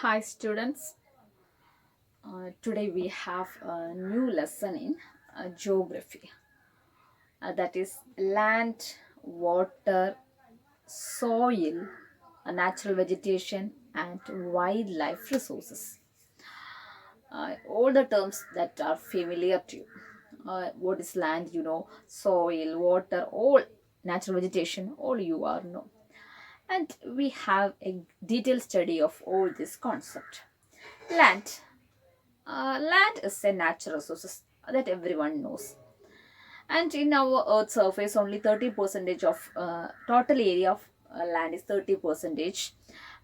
Hi students, today we have a new lesson in geography, that is land, water, soil, natural vegetation and wildlife resources. All the terms that are familiar to you. What is land, soil, water, all natural vegetation, all you are know. And we have a detailed study of all this concept. Land. Land is a natural resource that everyone knows. And in our Earth's surface, only 30 percentage of total area of land is 30 percentage.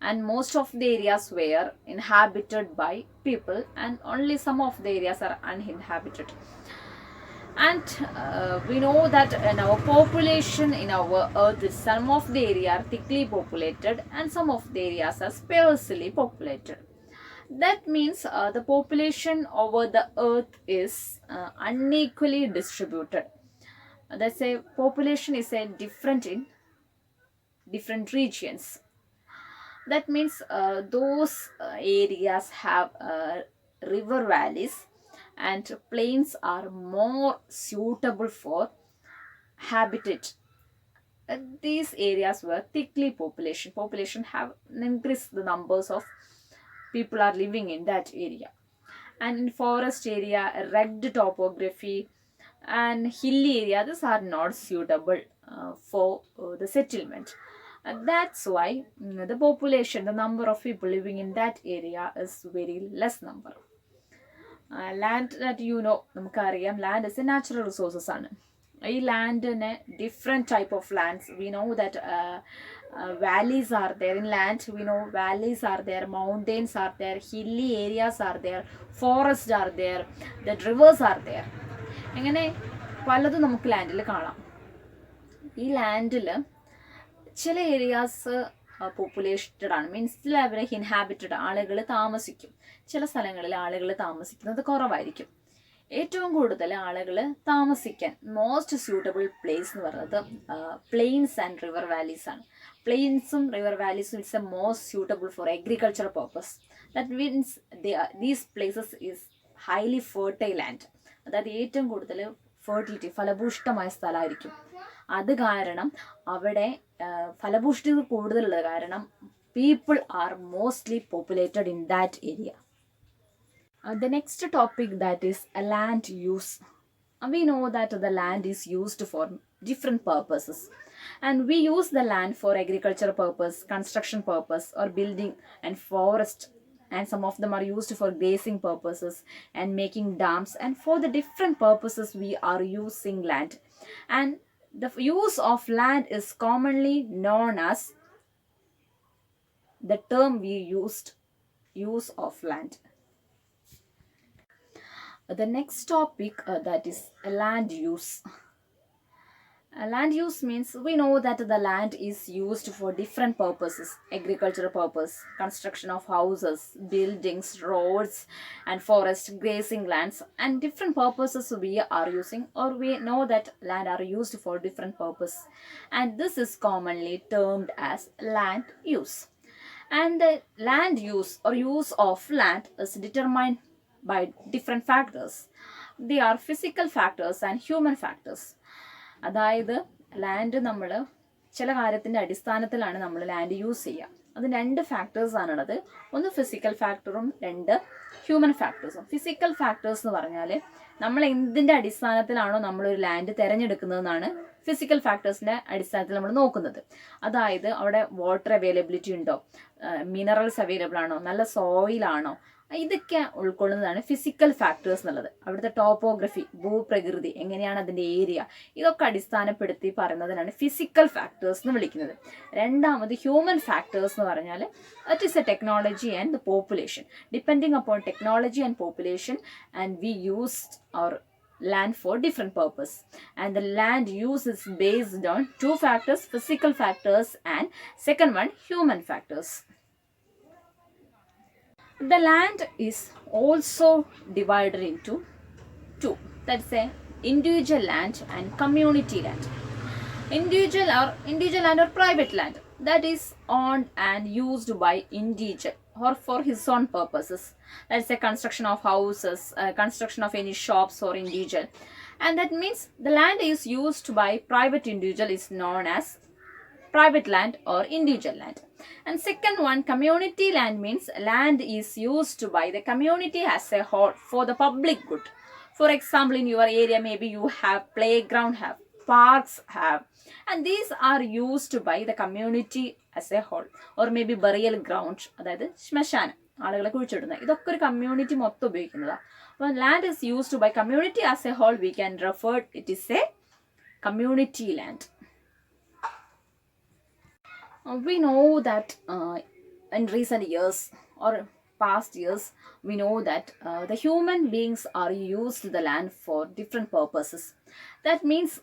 And most of the areas were inhabited by people, and only some of the areas are uninhabited. And we know that in our population in our Earth, some of the area are thickly populated, and some of the areas are sparsely populated. That means the population over the earth is unequally distributed. That's a population is a different in different regions. That means those areas have river valleys, and plains are more suitable for habitat. These areas were thickly population have increased, the numbers of people are living in that area. And in forest area, rugged topography and hilly area, these are not suitable for the settlement. That's why the population, the number of people living in that area is very less number. Land that നമുക്കറിയാം, land is a natural resources ആണ്. ഈ ലാൻഡിന് different type of lands we know that valleys are there in land. We know valleys are there, mountains are there, hilly areas are there, forests are there, the rivers are there. അങ്ങനെ പലതും നമുക്ക് ലാൻഡിൽ കാണാം. ഈ ലാൻഡിൽ ചില areas populated ആണ്, means അവരെ inhabited, ആളുകൾ താമസിക്കും. ചില സ്ഥലങ്ങളിൽ ആളുകൾ താമസിക്കുന്നത് കുറവായിരിക്കും. ഏറ്റവും കൂടുതൽ ആളുകൾ താമസിക്കാൻ മോസ്റ്റ് സ്യൂട്ടബിൾ പ്ലേസ് എന്ന് പറയുന്നത് പ്ലെയിൻസ് ആൻഡ് റിവർ വാലീസ് ആണ്. പ്ലെയിൻസും റിവർ വാലീസും it's a most suitable for agriculture purpose. That means these places is highly fertile land. അതായത് ഏറ്റവും കൂടുതൽ ഫെർട്ടിലിറ്റി, ഫലഭൂഷ്ടമായ സ്ഥലമായിരിക്കും. അത് കാരണം അവിടെ ഫലഭൂഷ്ടി കൂടുതലുള്ള കാരണം people are mostly populated in that area. The next topic, that is land use. We know that the land is used for different purposes, and we use the land for agriculture purpose, construction purpose or building and forest, and some of them are used for grazing purposes and making dams, and for the different purposes we are using land. And the use of land is commonly known as the term we used, use of land. The next topic, that is land use. Land use means we know that the land is used for different purposes: agricultural purpose, construction of houses, buildings, roads and forest, grazing lands, and different purposes we are using, or we know that land are used for different purpose, and this is commonly termed as land use. And the land use or use of land is determined by different factors. They are physical factors and human factors. അതായത് land നമ്മൾ ചില കാര്യത്തിൻ്റെ അടിസ്ഥാനത്തിലാണ് നമ്മൾ land use ചെയ്യുക. അത് രണ്ട് ഫാക്ടേഴ്സാണുള്ളത്. ഒന്ന് ഫിസിക്കൽ ഫാക്ടറും രണ്ട് ഹ്യൂമൻ ഫാക്ടേഴ്സും. ഫിസിക്കൽ ഫാക്ടേഴ്സ് എന്ന് പറഞ്ഞാൽ നമ്മൾ എന്തിൻ്റെ അടിസ്ഥാനത്തിലാണോ നമ്മളൊരു ലാൻഡ് തിരഞ്ഞെടുക്കുന്നതെന്നാണ് ഫിസിക്കൽ ഫാക്ടേഴ്സിൻ്റെ അടിസ്ഥാനത്തിൽ നമ്മൾ നോക്കുന്നത്. അതായത് അവിടെ വാട്ടർ അവൈലബിലിറ്റി ഉണ്ടോ, മിനറൽസ് അവൈലബിൾ ആണോ, നല്ല സോയിലാണോ, ഇതൊക്കെ ഉൾക്കൊള്ളുന്നതാണ് ഫിസിക്കൽ ഫാക്ടേഴ്സ് എന്നുള്ളത്. അവിടുത്തെ ടോപ്പോഗ്രഫി, ഭൂപ്രകൃതി എങ്ങനെയാണ്, അതിൻ്റെ ഏരിയ, ഇതൊക്കെ അടിസ്ഥാനപ്പെടുത്തി പറയുന്നതിനാണ് ഫിസിക്കൽ ഫാക്ടേഴ്സ് എന്ന് വിളിക്കുന്നത്. രണ്ടാമത് ഹ്യൂമൻ ഫാക്ടേഴ്സ് എന്ന് പറഞ്ഞാൽ that is a technology and the population. Depending upon technology and population, and we use our land for different purpose, and the land use is based on two factors: physical factors and second one, human factors. The land is also divided into two, that's a individual land and community land. Individual land or private land. that is owned and used by individual or for his own purposes. Let's say construction of houses, construction of any shops or individual. And that means the land is used by private individual is known as private land or individual land. And second one, community land means land is used by the community as a whole for the public good. For example, in your area, maybe you have playground, have parks, have, and these are used by the community as a whole. Or maybe burial ground, അതായത് ശ്മശാനം ആളുകളെ കുഴിച്ചിടുന്നത്, ഇതൊക്കെ ഒരു community മൊത്തം ഉപയോഗിക്കുന്നതാണ്. When land is used by community as a whole, we can refer it is a community land. We know that in recent years or past years, we know that the human beings are used the land for different purposes. That means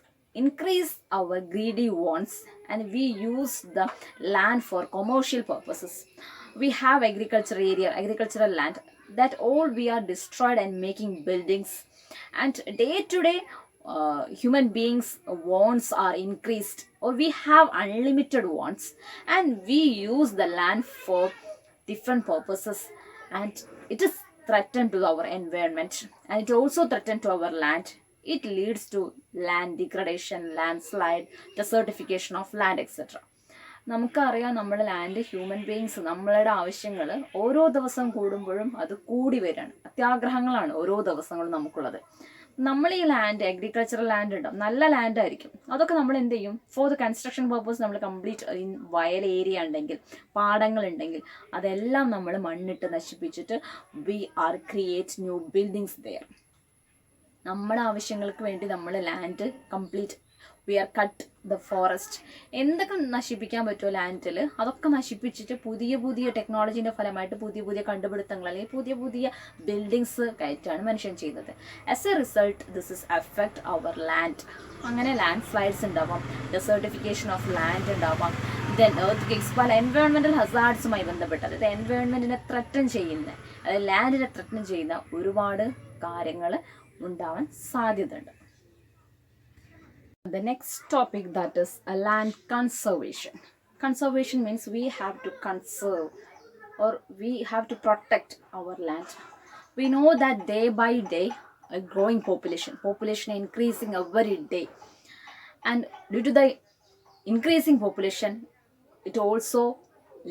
increase our greedy wants, and we use the land for commercial purposes. We have agricultural land, that all we are destroyed and making buildings. And day to day, human beings wants are increased, or we have unlimited wants, and we use the land for different purposes, and it is threatened to our environment, and it also threatened to our land. It leads to land degradation, landslide, desertification of land, etc. നമുക്കറിയാം, നമ്മുടെ land human beings നമ്മളുടെ ആവശ്യങ്ങൾ ഓരോ ദിവസം കൂടുമ്പോഴും അത് കൂടി വരികയാണ്. അത്യാഗ്രഹങ്ങളാണ് ഓരോ ദിവസങ്ങളും നമുക്കുള്ളത്. നമ്മൾ ഈ ലാൻഡ്, അഗ്രികൾച്ചറൽ ലാൻഡ് ഉണ്ടാവും, നല്ല ലാൻഡ് ആയിരിക്കും, അതൊക്കെ നമ്മൾ എന്ത് ചെയ്യും, ഫോർ ദ കൺസ്ട്രക്ഷൻ പർപ്പസ് നമ്മൾ കംപ്ലീറ്റ് വയൽ ഏരിയ ഉണ്ടെങ്കിൽ, പാടങ്ങളുണ്ടെങ്കിൽ അതെല്ലാം നമ്മൾ മണ്ണിട്ട് നശിപ്പിച്ചിട്ട് we are create new buildings there. നമ്മുടെ ആവശ്യങ്ങൾക്ക് വേണ്ടി നമ്മൾ land complete we are cut the forest. എന്തൊക്കെ നശിപ്പിക്കാൻ പറ്റുമോ ലാൻഡിൽ അതൊക്കെ നശിപ്പിച്ചിട്ട് പുതിയ പുതിയ ടെക്നോളജീൻ്റെ ഫലമായിട്ട് പുതിയ പുതിയ കണ്ടുപിടുത്തങ്ങൾ അല്ലെങ്കിൽ പുതിയ പുതിയ ബിൽഡിങ്സ് കയറ്റാണ് മനുഷ്യൻ ചെയ്യുന്നത്. As a result this is affect our land. അങ്ങനെ ലാൻഡ് സ്ലൈഡ്സ് ഉണ്ടാവാം, ഡെസേർട്ടിഫിക്കേഷൻ ഓഫ് ലാൻഡ് ഉണ്ടാവാം, ദെൻ എർത്ത് ക്വേക്സ്, പല എൻവയോൺമെൻറ്റൽ ഹസാർഡ്സുമായി ബന്ധപ്പെട്ട്, അതായത് എൻവയോൺമെൻറ്റിനെ ത്രട്ടൻ ചെയ്യുന്ന, അതായത് ലാൻഡിനെ ത്രട്ടൻ ചെയ്യുന്ന ഒരുപാട് കാര്യങ്ങൾ ഉണ്ടാവാൻ സാധ്യതയുണ്ട്. The next topic, that is land conservation. Conservation means we have to conserve or we have to protect our land. We know that day by day a growing population increasing every day, and due to the increasing population, it also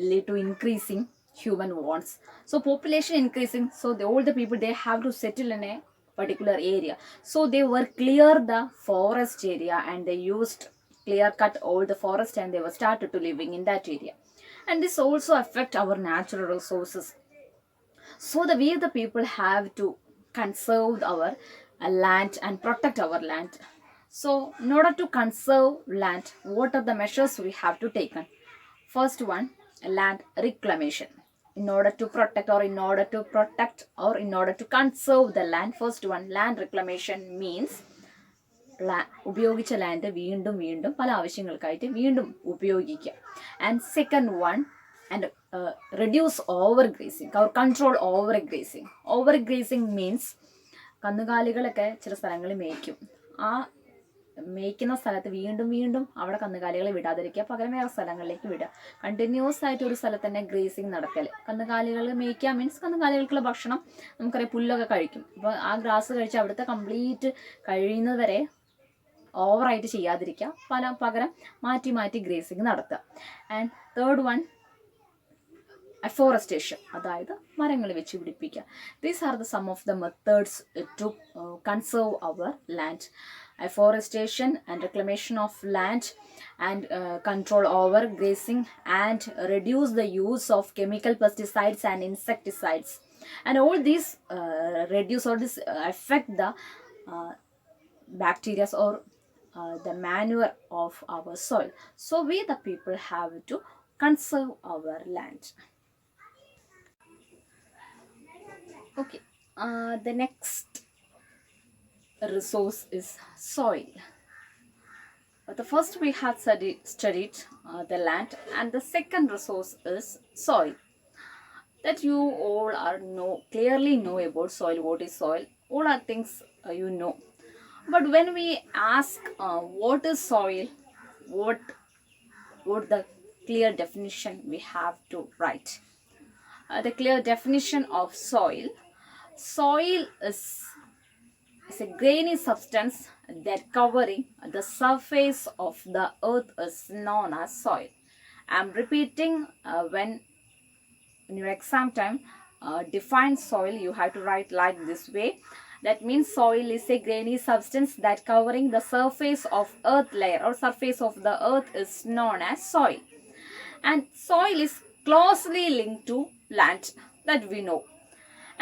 lead to increasing human wants. So population increasing, so all the people, they have to settle in a particular area. So they were clear the forest area, and they used clear cut all the forest, and they were started to living in that area. And this also affect our natural resources. So the way the people have to conserve our land and protect our land. So in order to conserve land, what are the measures we have to take? First one, land reclamation. In order to protect or in order to conserve the land, first one, land reclamation means ഉപയോഗിച്ച land വീണ്ടും വീണ്ടും പല ആവശ്യങ്ങൾക്കായിട്ട് വീണ്ടും ഉപയോഗിക്കുക. And second one, and reduce over grazing or control over grazing. Over grazing means കന്നുകാലികളൊക്കെ ചില സ്ഥലങ്ങളിൽ മേയ്ക്കും, ആ മേയ്ക്കുന്ന സ്ഥലത്ത് വീണ്ടും വീണ്ടും അവിടെ കന്നുകാലികളെ വിടാതിരിക്കുക, പകരം വേറെ സ്ഥലങ്ങളിലേക്ക് വിടുക. കണ്ടിന്യൂസ് ആയിട്ട് ഒരു സ്ഥലത്ത് തന്നെ ഗ്രേസിങ് നടക്കൽ. കന്നുകാലികൾ മേയ്ക്കുക മീൻസ് കന്നുകാലികൾക്കുള്ള ഭക്ഷണം നമുക്കറിയാം, പുല്ലൊക്കെ കഴിക്കും. അപ്പോൾ ആ ഗ്രാസ് കഴിച്ച് അവിടുത്തെ കംപ്ലീറ്റ് കഴിയുന്നവരെ ഓവറായിട്ട് ചെയ്യാതിരിക്കുക, പകരം മാറ്റി മാറ്റി ഗ്രേസിങ് നടത്തുക. ആൻഡ് തേർഡ് വൺ, അഫോറസ്റ്റേഷൻ, അതായത് മരങ്ങൾ വെച്ച് പിടിപ്പിക്കുക. These are the some of the methods to conserve our land. Afforestation and reclamation of land, and control over grazing, and reduce the use of chemical pesticides and insecticides. And all these reduce or this affect the bacteria or the manure of our soil. So we the people have to conserve our land. Okay, the next resource is soil. But the first we have studied the land, and the second resource is soil. That you all are clearly know about soil. What is soil? All are things you know. But when we ask what is soil, what the clear definition we have to write. The clear definition of soil. Soil is a grainy substance that covering the surface of the earth is known as soil. I'm repeating when in your exam time define soil, you have to write like this way. That means soil is a grainy substance that covering the surface of earth layer or surface of the earth is known as soil. And soil is closely linked to land, that we know,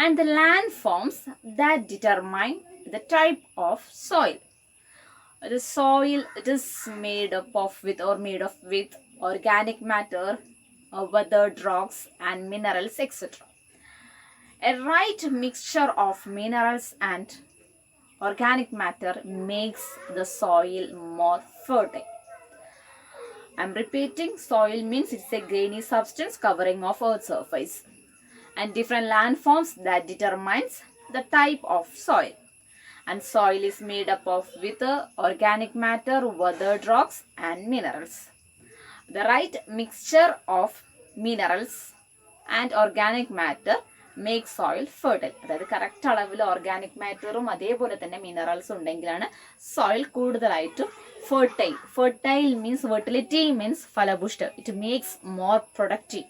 and the landforms that determine the type of soil. The soil, it is made up of with organic matter, weathered rocks and minerals, etc. A right mixture of minerals and organic matter makes the soil more fertile. I'm repeating, soil means it's a grainy substance covering of earth's surface and different landforms that determines the type of soil. And soil is made up of with organic matter, weathered rocks and minerals. The right mixture of minerals and organic matter make soil fertile. അതായത് correct അളവിൽ organic മാറ്ററും അതേപോലെ തന്നെ മിനറൽസും ഉണ്ടെങ്കിലാണ് soil കൂടുതലായിട്ടും fertile. Fertile means fertility means ഫലപുഷ്ട. It makes more productive.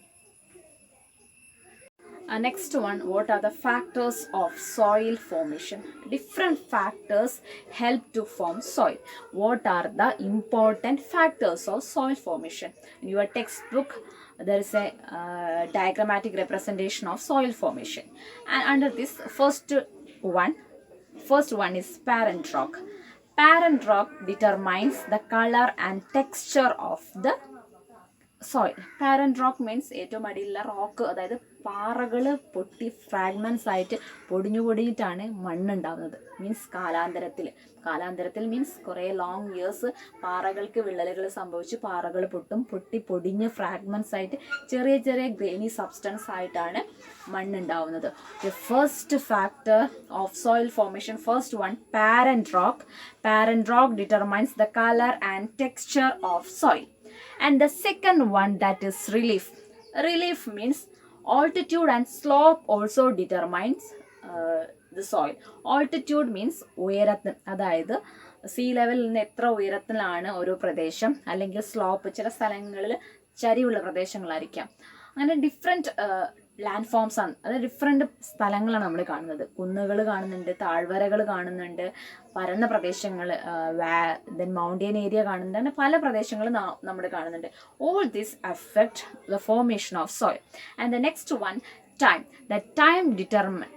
Next one, what are the factors of soil formation? Different factors help to form soil. What are the important factors of soil formation? In your textbook, there is a diagrammatic representation of soil formation. And under this, first one is parent rock. Parent rock determines the color and texture of the soil. Parent rock means ഏറ്റവും അടിയിലുള്ള rock, അതായത് പാറകൾ പൊട്ടി fragments ആയിട്ട് പൊടിഞ്ഞിട്ടാണ് മണ്ണുണ്ടാവുന്നത്. Means കാലാന്തരത്തിൽ means കുറേ long years പാറകൾക്ക് വിള്ളലുകൾ സംഭവിച്ച് പാറകൾ പൊടിഞ്ഞ് ഫ്രാഗ്മെൻറ്റ്സ് ആയിട്ട് ചെറിയ ഗ്രെയിനി സബ്സ്റ്റൻസ് ആയിട്ടാണ് മണ്ണുണ്ടാവുന്നത്. The first factor of soil formation, first one, parent rock. Parent rock determines the color and texture of soil. And the second one, that is relief. Relief means altitude and slope also determines the soil. Altitude means ഉയരത്തിൽ, അതായത് see ലെവലിൽ നിന്ന് എത്ര ഉയരത്തിലാണ് ഒരു പ്രദേശം, അല്ലെങ്കിൽ slope, ചില സ്ഥലങ്ങളിൽ ചരിവുള്ള പ്രദേശങ്ങളായിരിക്കാം. അങ്ങനെ ഡിഫറെൻറ്റ് ലാൻഡ് ഫോംസ് ആണ്, അത് ഡിഫറെൻറ്റ് സ്ഥലങ്ങളാണ് നമ്മൾ കാണുന്നത്. കുന്നുകൾ കാണുന്നുണ്ട്, താഴ്വരകൾ കാണുന്നുണ്ട്, പരന്ന പ്രദേശങ്ങൾ, ദെൻ മൗണ്ടൻ ഏരിയ കാണുന്നുണ്ട്, അങ്ങനെ പല പ്രദേശങ്ങളും നമ്മൾ കാണുന്നുണ്ട്. All this affect the formation of soil. And the next one, time. The time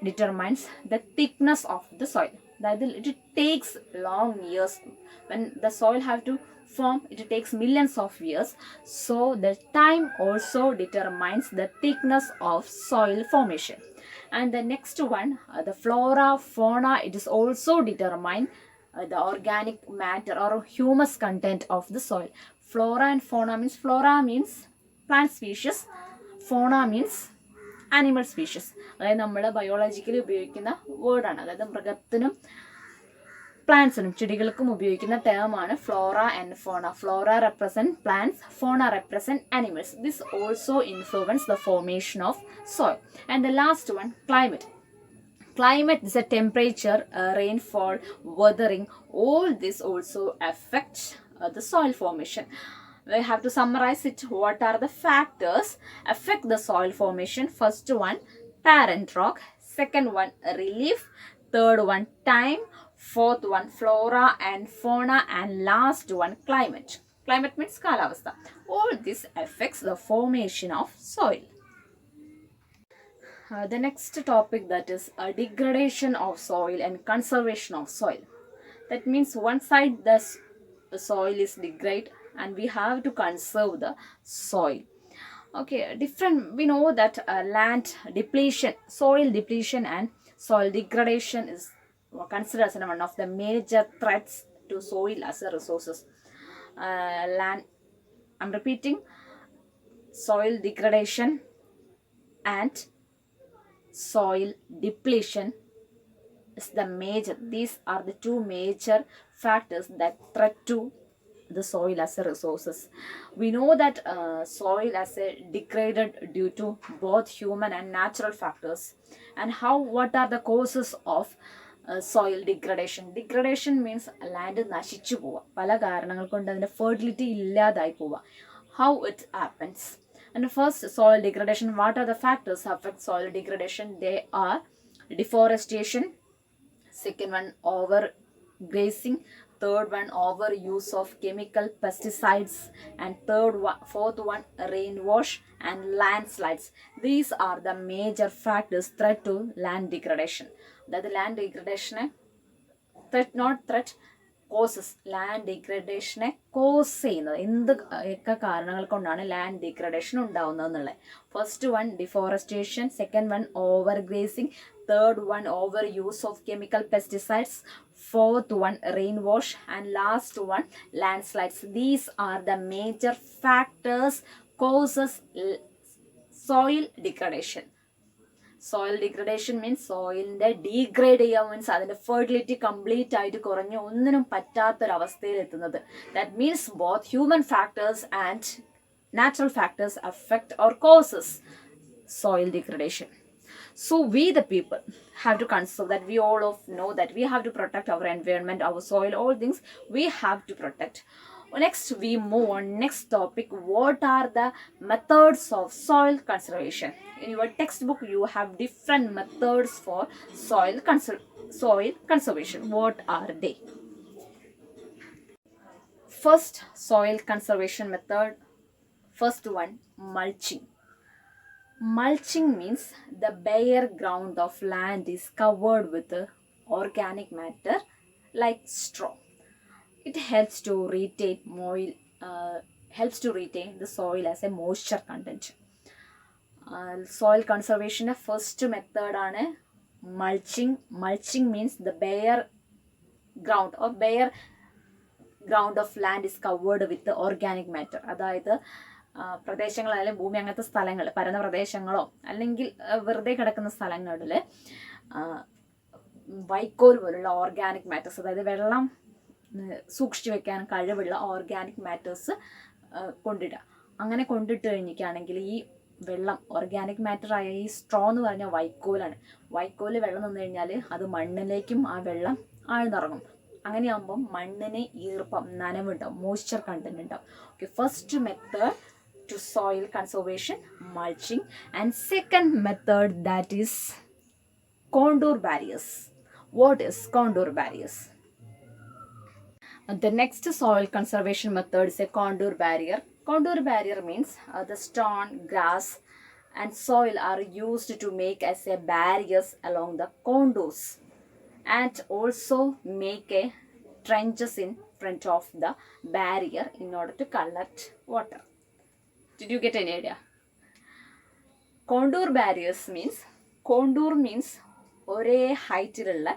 determines the thickness of the soil. That it takes long years. When the soil have to form, it takes millions of years. So the time also determines the thickness of soil formation. And the next one, the flora, fauna, it is also determine the organic matter or humus content of the soil. Flora and fauna means, flora means plant species, fauna means animal species. അതായത് നമ്മൾ biologically ഉപയോഗിക്കുന്ന വേർഡാണ്. അതായത് മൃഗത്തിനും പ്ലാന്റ്സിനും ചെടികൾക്കും ഉപയോഗിക്കുന്ന ടേമാണ് flora and fauna. Flora represent plants, fauna represent animals. This also influence the formation of soil. And the last one, climate. Climate is a temperature, rainfall, weathering. All this also affects the soil formation. We have to summarize it. What are the factors affect the soil formation? First one, parent rock. Second one, relief. Third one, time. Fourth one, flora and fauna. And last one, climate. Climate means kalavastha. All this affects the formation of soil. The next topic, that is degradation of soil and conservation of soil. That means one side the soil is degraded and we have to conserve the soil. Okay, we know that land depletion, soil depletion and soil degradation is considered as one of the major threats to soil as a resources. I'm repeating, soil degradation and soil depletion is the major, these are the two major factors that threat to the soil as a resources. We know that soil as a degraded due to both human and natural factors. And what are the causes of soil degradation? Degradation means land നശിച്ചു പോവുക, പല കാരണങ്ങൾ കൊണ്ട് അതിൻ്റെ fertility ഇല്ലാതായി പോവുക. How it happens? And first, soil degradation. What are the factors affect soil degradation? They are deforestation, second one overgrazing, third one overuse of chemical pesticides, and fourth one rainwash and landslides. These are the major factors threat to land degradation. That land degradation threat causes, land ഡിഗ്രഡേഷനെ cause ചെയ്യുന്നത് എന്തൊക്കെ കാരണങ്ങൾ കൊണ്ടാണ് land degradation ഉണ്ടാവുന്നത് എന്നുള്ളത്. First one deforestation, second one over grazing, third one over use of chemical pesticides, fourth one rainwash, and last one landslides. These are the major factors causes soil degradation. Soil degradation means സോയിലിൻ്റെ degrade ചെയ്യുക, means അതിൻ്റെ fertility complete ആയിട്ട് കുറഞ്ഞ് ഒന്നിനും പറ്റാത്തൊരവസ്ഥയിൽ എത്തുന്നത്. That means both human factors and natural factors affect or causes soil degradation. So we the people have to conserve that. We all of know that we have to protect our environment, our soil, all things we have to protect. Next we move on next topic. What are the methods of soil conservation? In your textbook you have different methods for soil conservation. What are they? First soil conservation method, first one, mulching. Mulching means the bare ground of land is covered with organic matter like straw. It helps to retain the soil as a moisture content. Soil conservation first method ആണ് mulching. Mulching means the bare ground of land is covered with organic matter. അതായത് പ്രദേശങ്ങൾ അല്ലെങ്കിൽ ഭൂമി അങ്ങനത്തെ സ്ഥലങ്ങൾ, പരന്ന പ്രദേശങ്ങളോ അല്ലെങ്കിൽ വെറുതെ കിടക്കുന്ന സ്ഥലങ്ങളിൽ വൈക്കോൽ പോലുള്ള ഓർഗാനിക് മാറ്റേഴ്സ്, അതായത് വെള്ളം സൂക്ഷിച്ചു വെക്കാൻ കഴിവുള്ള ഓർഗാനിക് മാറ്റേഴ്സ് കൊണ്ടിടുക. അങ്ങനെ കൊണ്ടിട്ട് കഴിഞ്ഞിട്ടാണെങ്കിൽ ഈ വെള്ളം ഓർഗാനിക് മാറ്ററായ ഈ സ്ട്രോ എന്ന് പറഞ്ഞാൽ വൈക്കോലാണ്. വൈക്കോല് വെള്ളം നിന്ന് കഴിഞ്ഞാൽ അത് മണ്ണിലേക്കും ആ വെള്ളം ആഴ്ന്നിറങ്ങും. അങ്ങനെയാകുമ്പം മണ്ണിന് ഈർപ്പം, നനവുണ്ടാവും, മോയ്സ്ചർ കണ്ടന്റ് ഉണ്ടാവും. Okay, first method to soil conservation, mulching. And second method, that is contour barriers. What is contour barriers? The next soil conservation method is a contour barrier. Contour barrier means the stone, grass and soil are used to make as a barriers along the contours, and also make a trenches in front of the barrier in order to collect water. Did you get any idea? Contour barriers means ഒരേ ഹൈറ്റിലുള്ള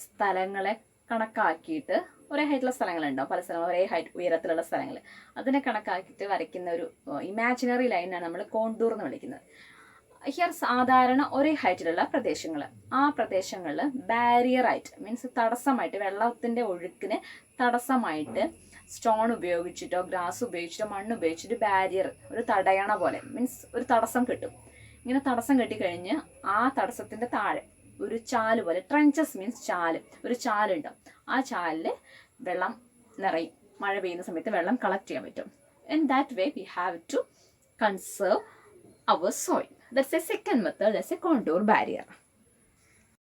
സ്ഥലങ്ങളെ കണക്കാക്കിയിട്ട്, ഒരേ ഹൈറ്റുള്ള സ്ഥലങ്ങളുണ്ടാവും, പല സ്ഥലങ്ങൾ ഒരേ height ഉയരത്തിലുള്ള സ്ഥലങ്ങൾ, അതിനെ കണക്കാക്കിയിട്ട് വരയ്ക്കുന്ന ഒരു ഇമാജിനറി ലൈനാണ് നമ്മൾ കോണ്ടൂർ എന്ന് വിളിക്കുന്നത്. ഹിയർ സാധാരണ ഒരേ ഹൈറ്റിലുള്ള പ്രദേശങ്ങൾ, ആ പ്രദേശങ്ങളിൽ ബാരിയറായിട്ട് മീൻസ് തടസ്സമായിട്ട്, വെള്ളത്തിൻ്റെ ഒഴുക്കിന് തടസ്സമായിട്ട് സ്റ്റോൺ ഉപയോഗിച്ചിട്ടോ ഗ്രാസ് ഉപയോഗിച്ചിട്ടോ മണ്ണ് ഉപയോഗിച്ചിട്ട് ബാരിയർ, ഒരു തടയണ പോലെ മീൻസ് ഒരു തടസ്സം കെട്ടും. ഇങ്ങനെ തടസ്സം കെട്ടിക്കഴിഞ്ഞ് ആ തടസ്സത്തിൻ്റെ താഴെ ഒരു ചാല് പോലെ, ട്രെഞ്ചസ് മീൻസ് ചാല്, ഒരു ചാലുണ്ടാവും. ആ ചാലിൽ വെള്ളം നിറയും, മഴ പെയ്യുന്ന സമയത്ത് വെള്ളം കളക്ട് ചെയ്യാൻ പറ്റും. In that way we have to conserve our soil. That's a second method, that's a contour barrier.